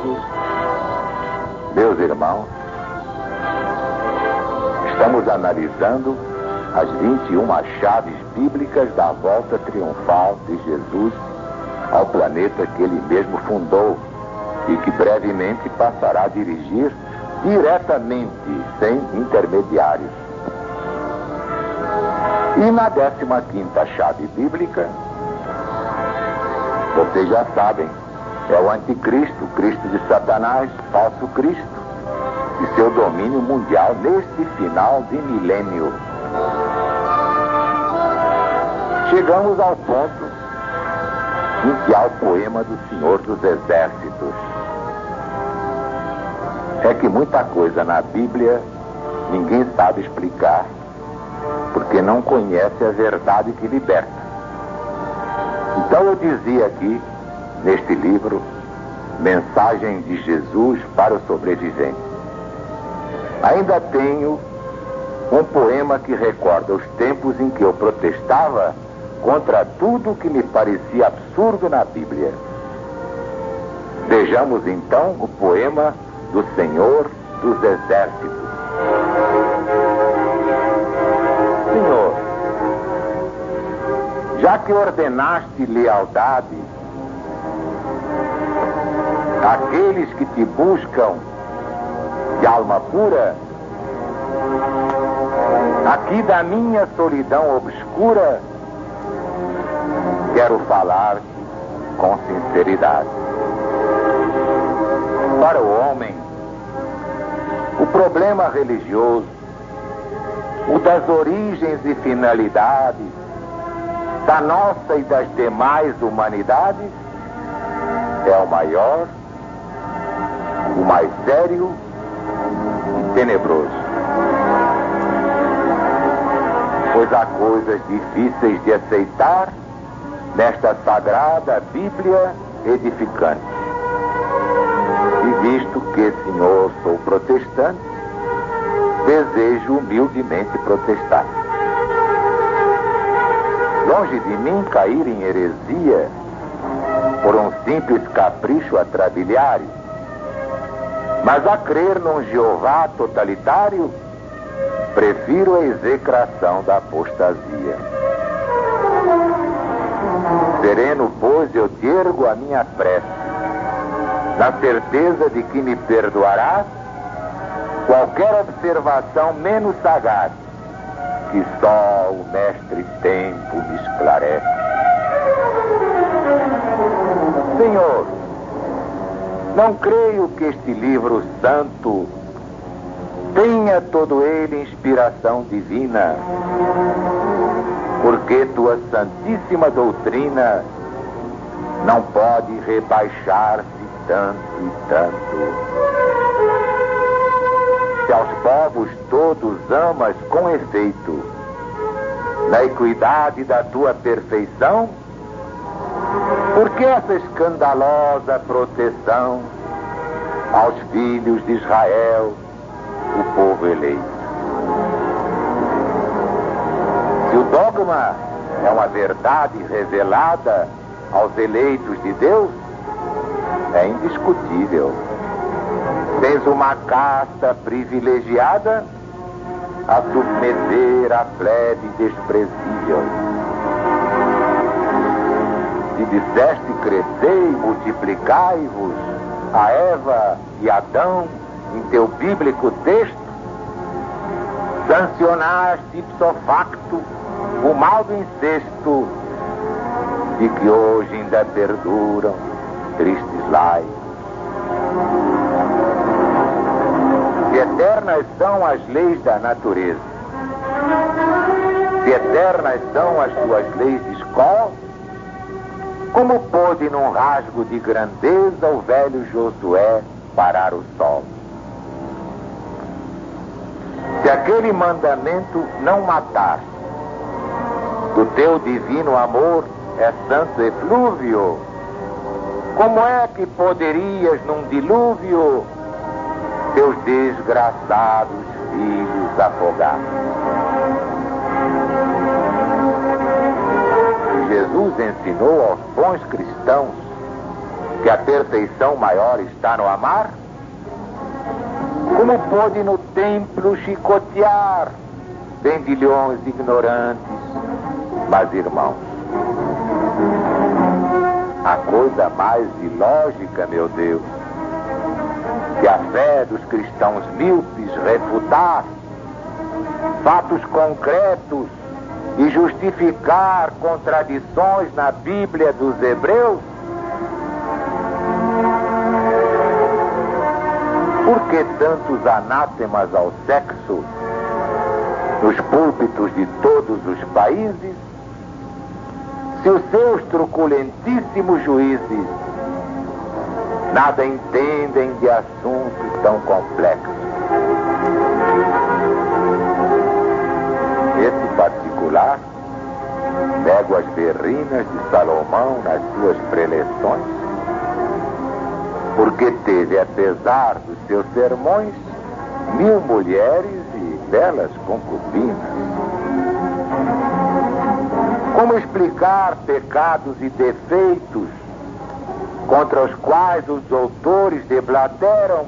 amigos, meus irmãos, estamos analisando as 21 chaves bíblicas da volta triunfal de Jesus ao planeta que ele mesmo fundou e que brevemente passará a dirigir diretamente, sem intermediários. E na 15ª chave bíblica, vocês já sabem, é o anticristo, o Cristo de Satanás, falso Cristo, e seu domínio mundial neste final de milênio. Chegamos ao ponto em que há o poema do Senhor dos Exércitos. É que muita coisa na Bíblia ninguém sabe explicar, porque não conhece a verdade que liberta. Então eu dizia aqui, neste livro, Mensagem de Jesus para o Sobrevivente. Ainda tenho um poema que recorda os tempos em que eu protestava contra tudo que me parecia absurdo na Bíblia. Vejamos então o poema do Senhor dos Exércitos. Senhor, já que ordenaste lealdade àqueles que te buscam de alma pura, aqui da minha solidão obscura, quero falar com sinceridade. Para o homem, o problema religioso, o das origens e finalidades da nossa e das demais humanidades, é o maior, o mais sério e tenebroso. Pois há coisas difíceis de aceitar nesta sagrada Bíblia edificante. E visto que, Senhor, sou protestante, desejo humildemente protestar. Longe de mim cair em heresia por um simples capricho atrabiliário, mas a crer num Jeová totalitário, prefiro a execração da apostasia. Sereno, pois, eu te ergo a minha prece, na certeza de que me perdoarás qualquer observação menos sagaz, que só o mestre tempo me esclarece. Senhor, não creio que este livro santo tenha todo ele inspiração divina, porque tua santíssima doutrina não pode rebaixar-se tanto e tanto. Se aos povos todos amas com efeito, na equidade da tua perfeição, por que essa escandalosa proteção aos filhos de Israel, o povo eleito? Se o dogma é uma verdade revelada aos eleitos de Deus, é indiscutível. Tens uma casta privilegiada a submeter a plebe desprezível. Se disseste crescei e multiplicai-vos a Eva e Adão em teu bíblico texto, sancionaste ipso facto o mal do incesto, de que hoje ainda perduram tristes laicos. Se eternas são as leis da natureza, se eternas são as tuas leis de escola, como pôde num rasgo de grandeza o velho Josué parar o sol? Se aquele mandamento não matar, do teu divino amor é santo eflúvio, como é que poderias num dilúvio teus desgraçados filhos afogar? Jesus ensinou aos bons cristãos que a perfeição maior está no amar? Como pôde no templo chicotear vendilhões ignorantes? Mas, irmãos, a coisa mais ilógica, meu Deus, que a fé dos cristãos míopes refutar fatos concretos e justificar contradições na Bíblia dos Hebreus? Por que tantos anátemas ao sexo nos púlpitos de todos os países, se os seus truculentíssimos juízes nada entendem de assunto tão complexo? Esse particular, pego as berrinas de Salomão nas suas preleções, porque teve, apesar dos seus sermões, 1000 mulheres e belas concubinas. Como explicar pecados e defeitos contra os quais os doutores deblateram,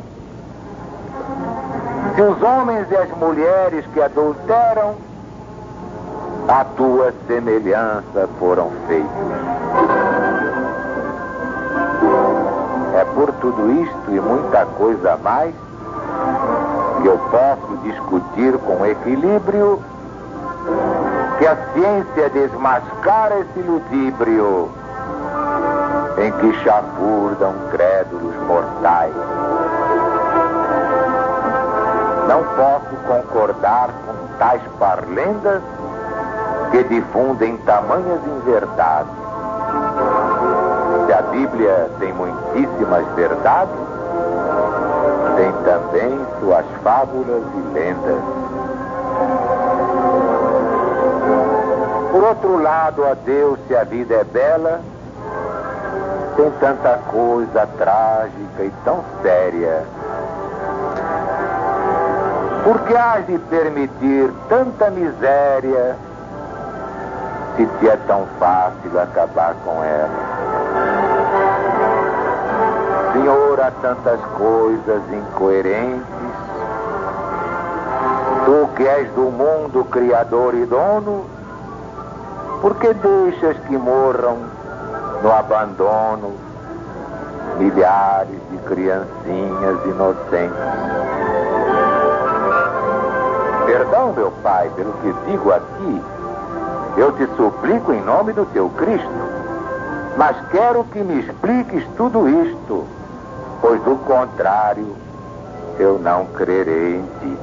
se os homens e as mulheres que adulteram à tua semelhança foram feitos? É por tudo isto e muita coisa mais que eu posso discutir com equilíbrio que a ciência desmascara esse ludíbrio em que chafurdam crédulos mortais. Não posso concordar com tais parlendas que difundem tamanhas inverdades. Se a Bíblia tem muitíssimas verdades, tem também suas fábulas e lendas. Por outro lado, ó Deus, se a vida é bela, tem tanta coisa trágica e tão séria. Por que has de permitir tanta miséria, se te é tão fácil acabar com ela? Senhor, há tantas coisas incoerentes. Tu que és do mundo criador e dono, por que deixas que morram no abandono milhares de criancinhas inocentes? Perdão, meu Pai, pelo que digo aqui. Eu te suplico em nome do teu Cristo, mas quero que me expliques tudo isto, pois do contrário eu não crerei em ti.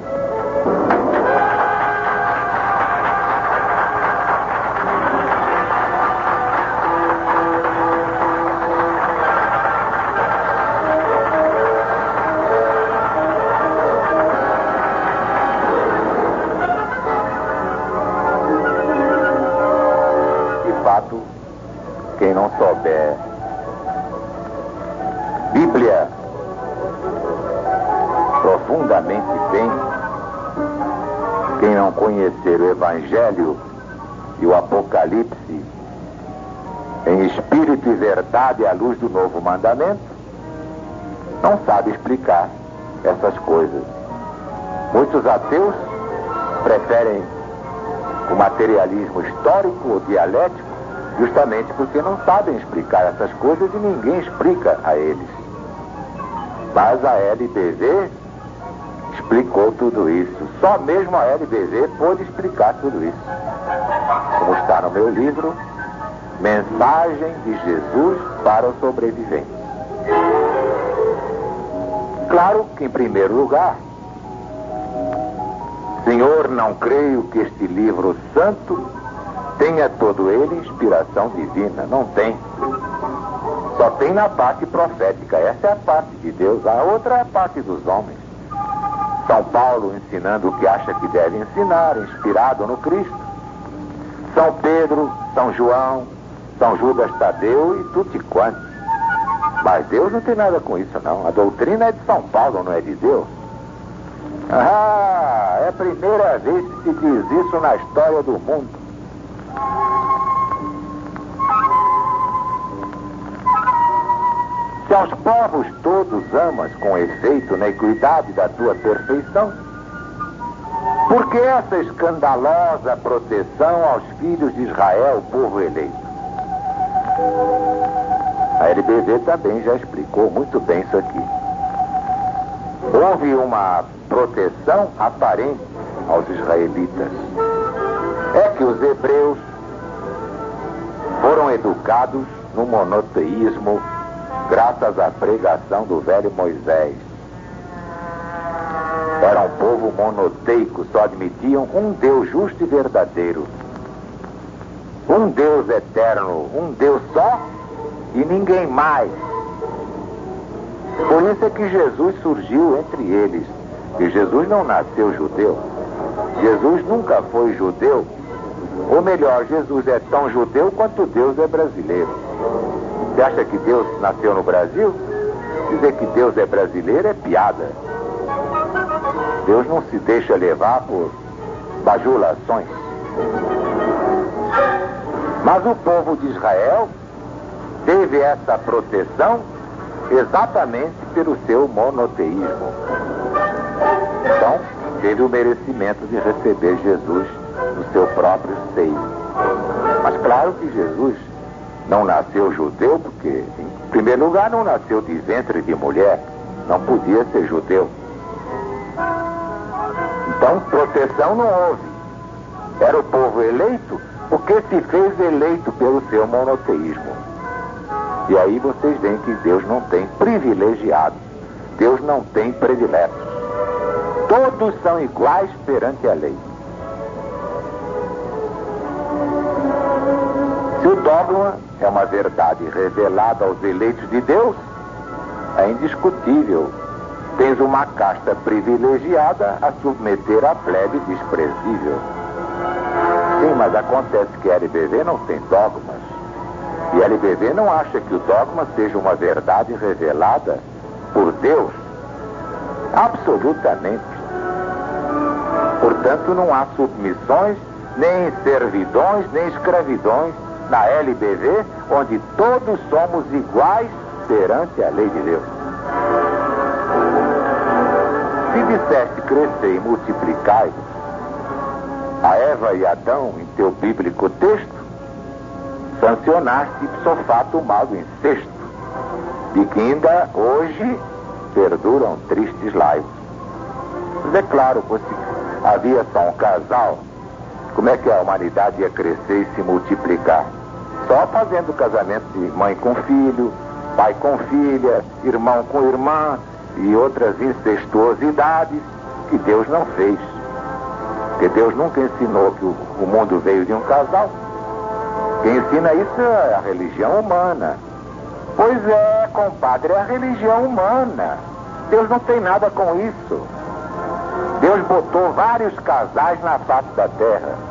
Quem não souber Bíblia profundamente bem, quem não conhecer o Evangelho e o Apocalipse em espírito e verdade à luz do novo mandamento, não sabe explicar essas coisas. Muitos ateus preferem o materialismo histórico ou dialético, justamente porque não sabem explicar essas coisas e ninguém explica a eles. Mas a LBV explicou tudo isso. Só mesmo a LBV pôde explicar tudo isso. Como está no meu livro, Mensagem de Jesus para os Sobreviventes. Claro que, em primeiro lugar, Senhor, não creio que este livro santo tenha todo ele inspiração divina. Não tem. Só tem na parte profética. Essa é a parte de Deus. A outra é a parte dos homens. São Paulo ensinando o que acha que deve ensinar, inspirado no Cristo. São Pedro, São João, São Judas Tadeu e tutti quanti. Mas Deus não tem nada com isso, não. A doutrina é de São Paulo, não é de Deus. Ah, é a primeira vez que se diz isso na história do mundo. aos povos todos amas com efeito na equidade da tua perfeição. Por que essa escandalosa proteção aos filhos de Israel, povo eleito? A LBV também já explicou muito bem isso aqui. Houve uma proteção aparente aos israelitas. É que os hebreus foram educados no monoteísmo graças à pregação do velho Moisés. Era um povo monoteico, só admitiam um Deus justo e verdadeiro. Um Deus eterno, um Deus só e ninguém mais. Por isso é que Jesus surgiu entre eles. E Jesus não nasceu judeu. Jesus nunca foi judeu. Ou melhor, Jesus é tão judeu quanto Deus é brasileiro. Você acha que Deus nasceu no Brasil? Dizer que Deus é brasileiro é piada. Deus não se deixa levar por bajulações. Mas o povo de Israel teve essa proteção exatamente pelo seu monoteísmo. Então, teve o merecimento de receber Jesus no seu próprio seio. Mas claro que Jesus não nasceu judeu porque, em primeiro lugar, não nasceu de ventre de mulher. Não podia ser judeu. Então, proteção não houve. Era o povo eleito porque se fez eleito pelo seu monoteísmo. E aí vocês veem que Deus não tem privilegiados. Deus não tem prediletos. Todos são iguais perante a lei. Se o dogma é uma verdade revelada aos eleitos de Deus, é indiscutível. Tens uma casta privilegiada a submeter a plebe desprezível. Sim, mas acontece que a LBV não tem dogmas. E a LBV não acha que o dogma seja uma verdade revelada por Deus. Absolutamente. Portanto, não há submissões, nem servidões, nem escravidões na LBV, onde todos somos iguais perante a lei de Deus. Se disseste crescer e multiplicai-vos, a Eva e Adão, em teu bíblico texto, sancionaste ipso fato o mal do incesto, e que ainda hoje perduram tristes laivos. Mas é claro, se havia só um casal, como é que a humanidade ia crescer e se multiplicar? Só fazendo casamento de mãe com filho, pai com filha, irmão com irmã e outras incestuosidades que Deus não fez. Porque Deus nunca ensinou que o mundo veio de um casal. Quem ensina isso é a religião humana. Pois é, compadre, é a religião humana. Deus não tem nada com isso. Deus botou vários casais na face da terra.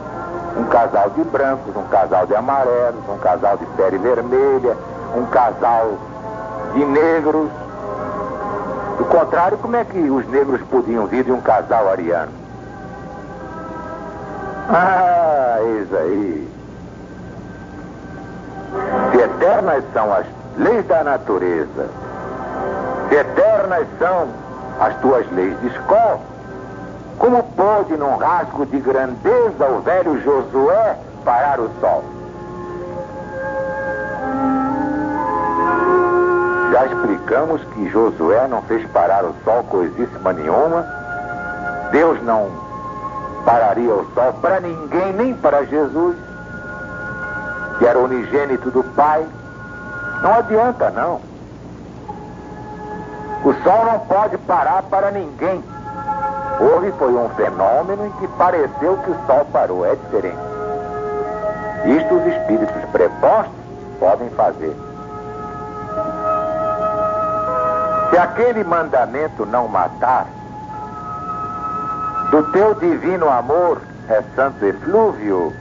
Um casal de brancos, um casal de amarelos, um casal de pele vermelha, um casal de negros. Do contrário, como é que os negros podiam vir de um casal ariano? Ah, eis aí. Se eternas são as leis da natureza, se eternas são as tuas leis de escola, como pôde, num rasgo de grandeza, o velho Josué parar o sol? Já explicamos que Josué não fez parar o sol coisíssima nenhuma. Deus não pararia o sol para ninguém, nem para Jesus, que era unigênito do Pai. Não adianta, não. O sol não pode parar para ninguém. Foi um fenômeno em que pareceu que o sol parou. É diferente. Isto os espíritos prepostos podem fazer. Se aquele mandamento não matar, do teu divino amor é santo eflúvio,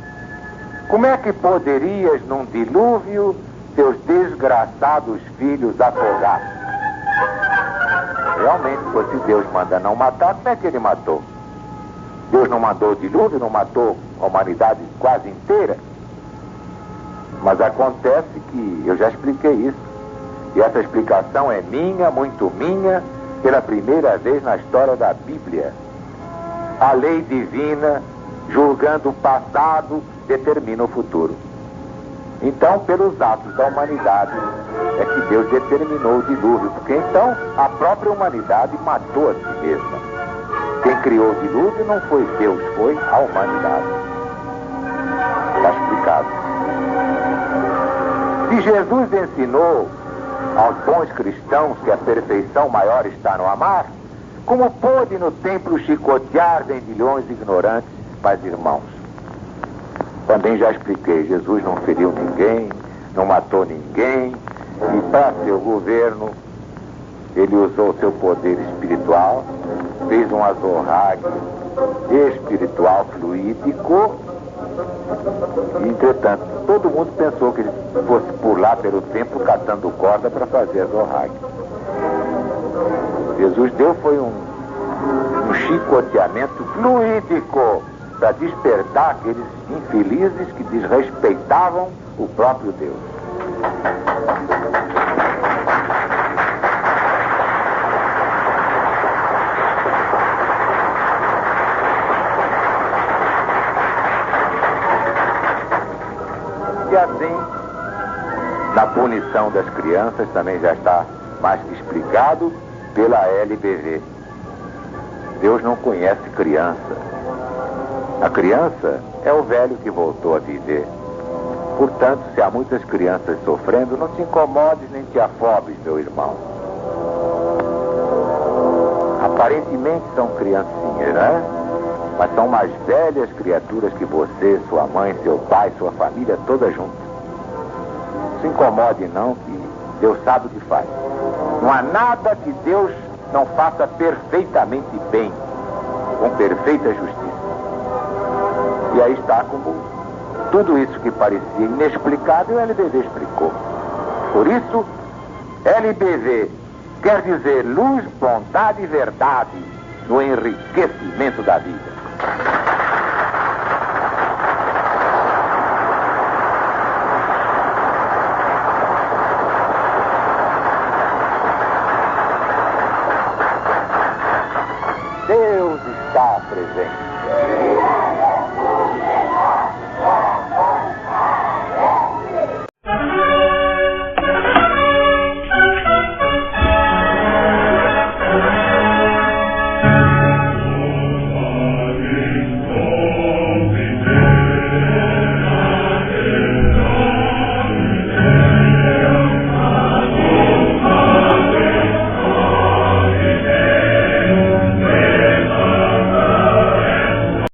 como é que poderias num dilúvio teus desgraçados filhos afogar? Realmente, se Deus manda não matar, como é que ele matou? Deus não mandou o dilúvio, não matou a humanidade quase inteira? Mas acontece que, eu já expliquei isso, E essa explicação é minha, muito minha, pela primeira vez na história da Bíblia. A lei divina, julgando o passado, determina o futuro. Então, pelos atos da humanidade, é que Deus determinou o dilúvio, porque então a própria humanidade matou a si mesma. Quem criou o dilúvio não foi Deus, foi a humanidade. Está explicado. Se Jesus ensinou aos bons cristãos que a perfeição maior está no amar, como pôde no templo chicotear vendilhões ignorantes, pais e irmãos? Também já expliquei, Jesus não feriu ninguém, não matou ninguém, e para seu governo, ele usou seu poder espiritual, fez um azorrague espiritual fluídico, e, entretanto, todo mundo pensou que ele fosse pular pelo templo catando corda para fazer azorrague. Jesus deu foi um chicoteamento fluídico para despertar aqueles infelizes que desrespeitavam o próprio Deus. E assim, na punição das crianças, também já está mais que explicado pela LBV. Deus não conhece criança. A criança é o velho que voltou a viver. Portanto, se há muitas crianças sofrendo, não te incomodes nem te afobes, meu irmão. Aparentemente são criancinhas, né? Mas são mais velhas criaturas que você, sua mãe, seu pai, sua família, toda junta. Não se incomode não, que Deus sabe o que faz. Não há nada que Deus não faça perfeitamente bem, com perfeita justiça. E aí está como tudo isso que parecia inexplicável, o LBV explicou. Por isso, LBV quer dizer luz, bondade e verdade no enriquecimento da vida. Deus está presente.